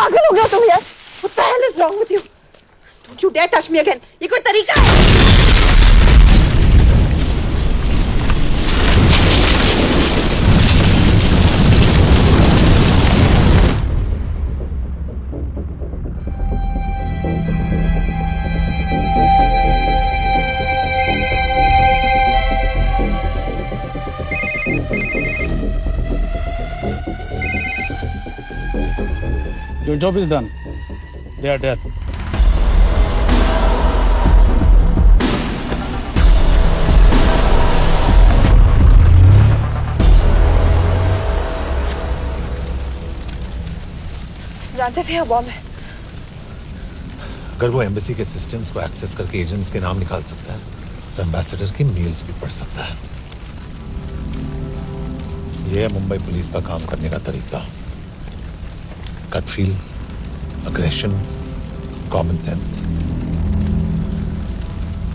पागल हो गया तुम यार? What the hell is wrong with you? Don't you dare touch me again. ये कोई तरीका है? Your job is done. They are dead. जानते थे बॉम्ब है। अगर वो एम्बेसी के सिस्टम्स को एक्सेस करके एजेंट्स के नाम निकाल सकता है तो एम्बेसडर की मेल्स भी पढ़ सकता है। ये है मुंबई पुलिस का काम करने का तरीका। Gut feel, aggression, common sense.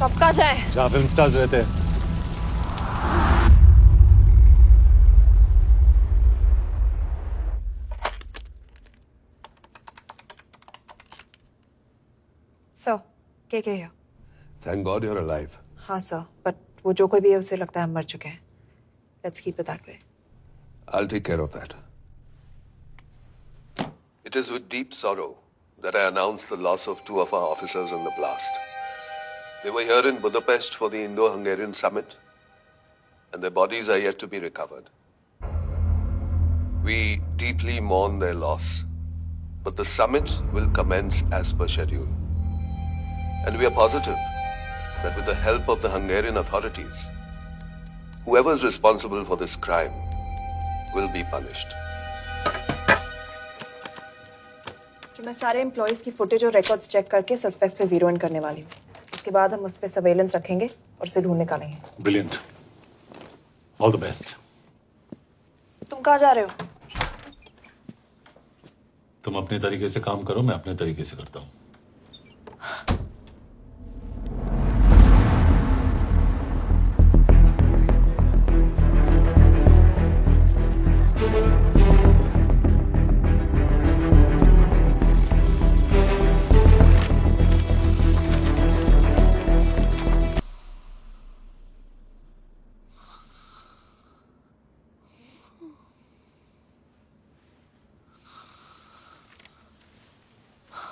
कब कहाँ जाए? जहाँ फिल्म स्टार्स रहते हैं। सर, क्या है? Thank God you're alive. हाँ सर, बट वो जो कोई भी है उसे लगता है हम मर चुके हैं। Let's keep it that way. I'll take care of that. It is with deep sorrow that I announce the loss of two of our officers in the blast. They were here in Budapest for the Indo-Hungarian summit, and their bodies are yet to be recovered. We deeply mourn their loss, but the summit will commence as per schedule. And we are positive that with the help of the Hungarian authorities, whoever is responsible for this crime will be punished. तो मैं सारे employees की footage और records check करके suspects पे zero in करने वाली हूँ। उसके बाद हम उस पे सर्वेलेंस रखेंगे और उसे ढूंढ निकालेंगे। Brilliant. All the best. तुम कहाँ जा रहे हो? तुम अपने तरीके से काम करो, मैं अपने तरीके से करता हूँ।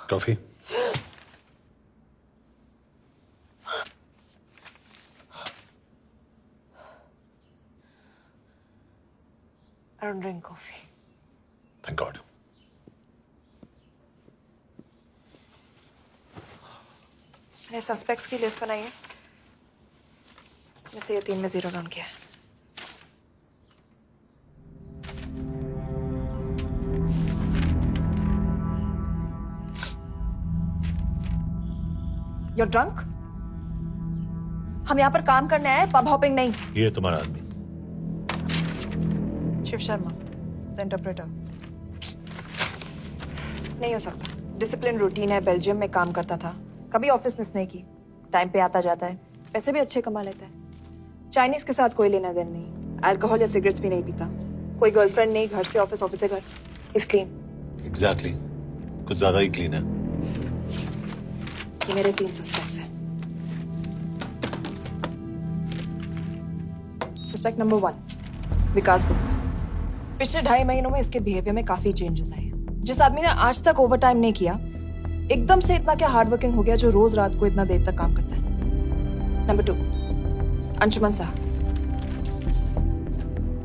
Coffee? I don't drink coffee. Thank God. मैंने सस्पेक्ट्स की लिस्ट बनाई है। जैसे ये 3 में जीरो डाउन किया है। You're drunk? हम यहाँ पर काम करने आए, पब हॉपिंग नहीं। ये तुम्हारा आदमी। Shiv Sharma, the interpreter। नहीं हो सकता। डिसिप्लिन रूटीन है, बेल्जियम में काम करता था, कभी ऑफिस मिस नहीं की, टाइम पे आता जाता है, पैसे भी अच्छे कमा लेता है। चाइनीज के साथ कोई लेना देना नहीं, अल्कोहल या सिगरेट्स भी नहीं पीता, कोई गर्लफ्रेंड नहीं, घर से ऑफिस, ऑफिस से घर। Is clean. एग्जैक्टली, कुछ ज्यादा ही क्लीन है। ये मेरे 3 सस्पेक्ट्स हैं। सस्पेक्ट नंबर 1, विकास गुप्ता। पिछले 2.5 महीनों में इसके बिहेवियर में काफी चेंजेस आए हैं। जिस आदमी ने आज तक ओवरटाइम नहीं किया, एकदम से इतना क्या हार्ड वर्किंग हो गया जो रोज रात को इतना देर तक काम करता है। नंबर 2, अंशुमन साहब।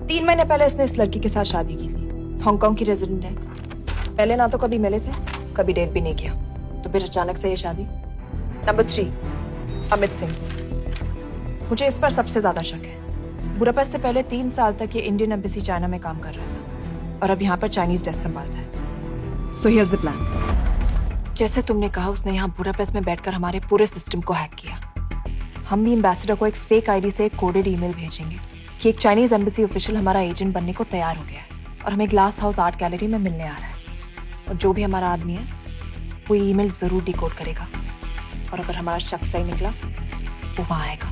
3 महीने पहले इसने इस लड़की के साथ शादी की थी, हांगकांग की रेजिडेंट है। पहले ना तो कभी मिले थे, कभी डेट भी नहीं किया, तो फिर अचानक से ये शादी। नंबर 3, अमित सिंह। मुझे इस पर सबसे ज्यादा शक है। बुडापेस्ट से पहले 3 साल तक ये इंडियन एम्बेसी चाइना में काम कर रहा था और अब यहाँ पर चाइनीज डेस्क संभालता है। So here's the plan. जैसे तुमने कहा, उसने यहाँ बुडापेस्ट में बैठकर हमारे पूरे सिस्टम को हैक किया। हम भी एम्बेसडर को एक फेक आईडी से एक कोडेड ईमेल भेजेंगे कि एक चाइनीज एम्बेसी ऑफिशियल हमारा एजेंट बनने को तैयार हो गया है और हमें ग्लास हाउस आर्ट गैलरी में मिलने आ रहा है। और जो भी हमारा आदमी है वो ईमेल जरूर डिकोड करेगा और अगर हमारा शक सही निकला वो वहां आएगा।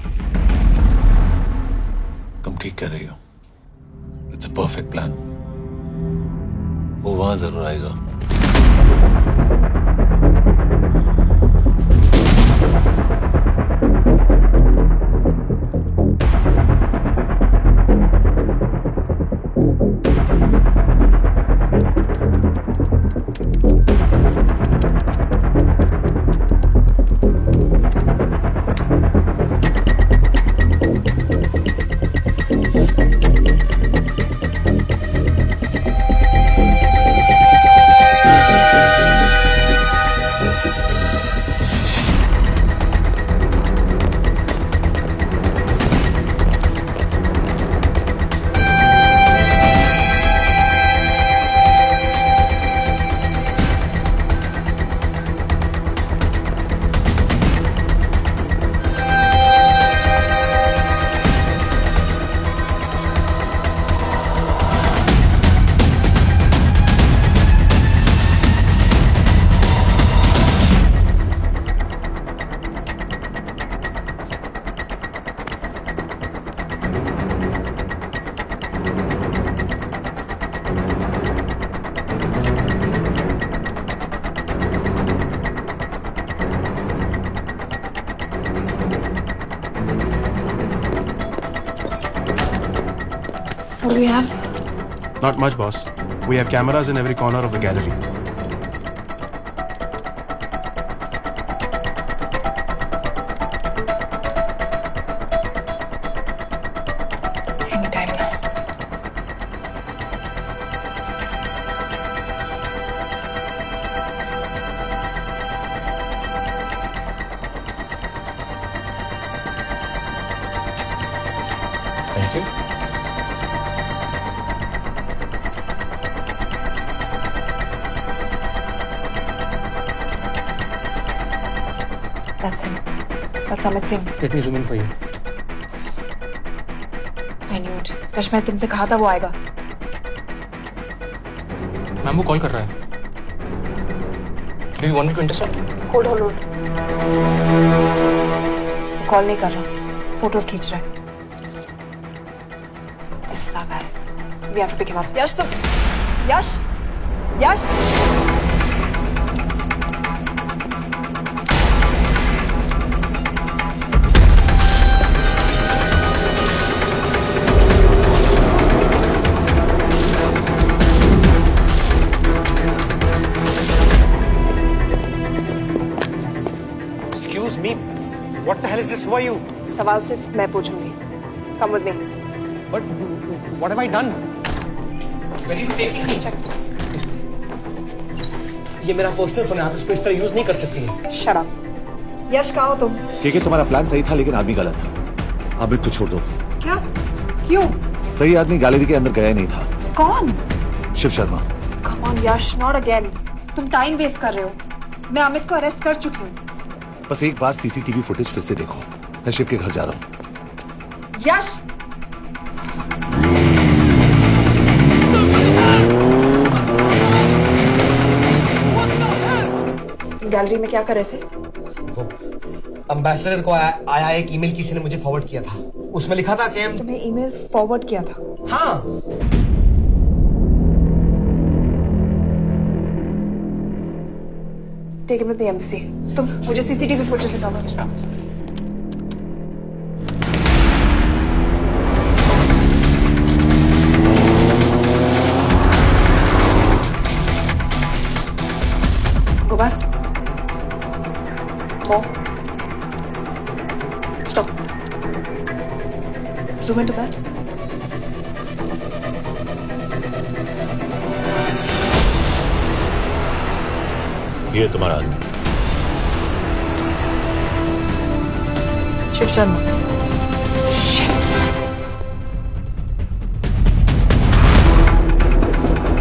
तुम ठीक कह रही हो। It's a perfect plan. वो वहां जरूर आएगा। What do we have? Not much, boss. We have cameras in every corner of the gallery. Anytime now. Thank you. That's him. That's Amit Singh. Let me zoom in for you. I knew it. Rush मैं तुमसे कहा था वो आएगा. Ma'am वो call कर रहा है. Do you want me to intercept? Hold. Call नहीं कर रहा. फोटोज खींच रहा है. This is our guy. We have to pick him up. यश तुम. यश. Excuse me. What the hell is this? Who are you? सवाल सिर्फ मैं पूछूंगी. Come with me. But what have I done? Where are you taking me? Check this. ये मेरा personal phone है, आप इसको इस तरह यूज नहीं कर सकती हैं. Shut up. यश कहाँ हो तुम? ठीक है, तुम्हारा प्लान सही था लेकिन आदमी गलत था. अमित को छोड़ दो. क्या? क्यों? सही आदमी गैलरी के अंदर गया ही नहीं था. कौन? Shiv Sharma. Come on Yash, not again. तुम टाइम वेस्ट कर रहे हो. मैं अमित को अरेस्ट कर चुकी हूँ. बस एक बार सीसीटीवी फुटेज फिर से देखो. मैं शिव के घर जा रहा हूँ. यश. तुम गैलरी में क्या कर रहे थे? एम्बेसडर को आया एक ईमेल किसी ने मुझे फॉरवर्ड किया था. उसमें लिखा था कि तुम्हें ईमेल फॉरवर्ड किया था. हाँ. Take him to the embassy. तुम मुझे सीसीटीवी फुटेज दिखाओ. Go back. More. Stop. Zoom into that. ये तुम्हारा आदमी. शिव शर्मा. Shit.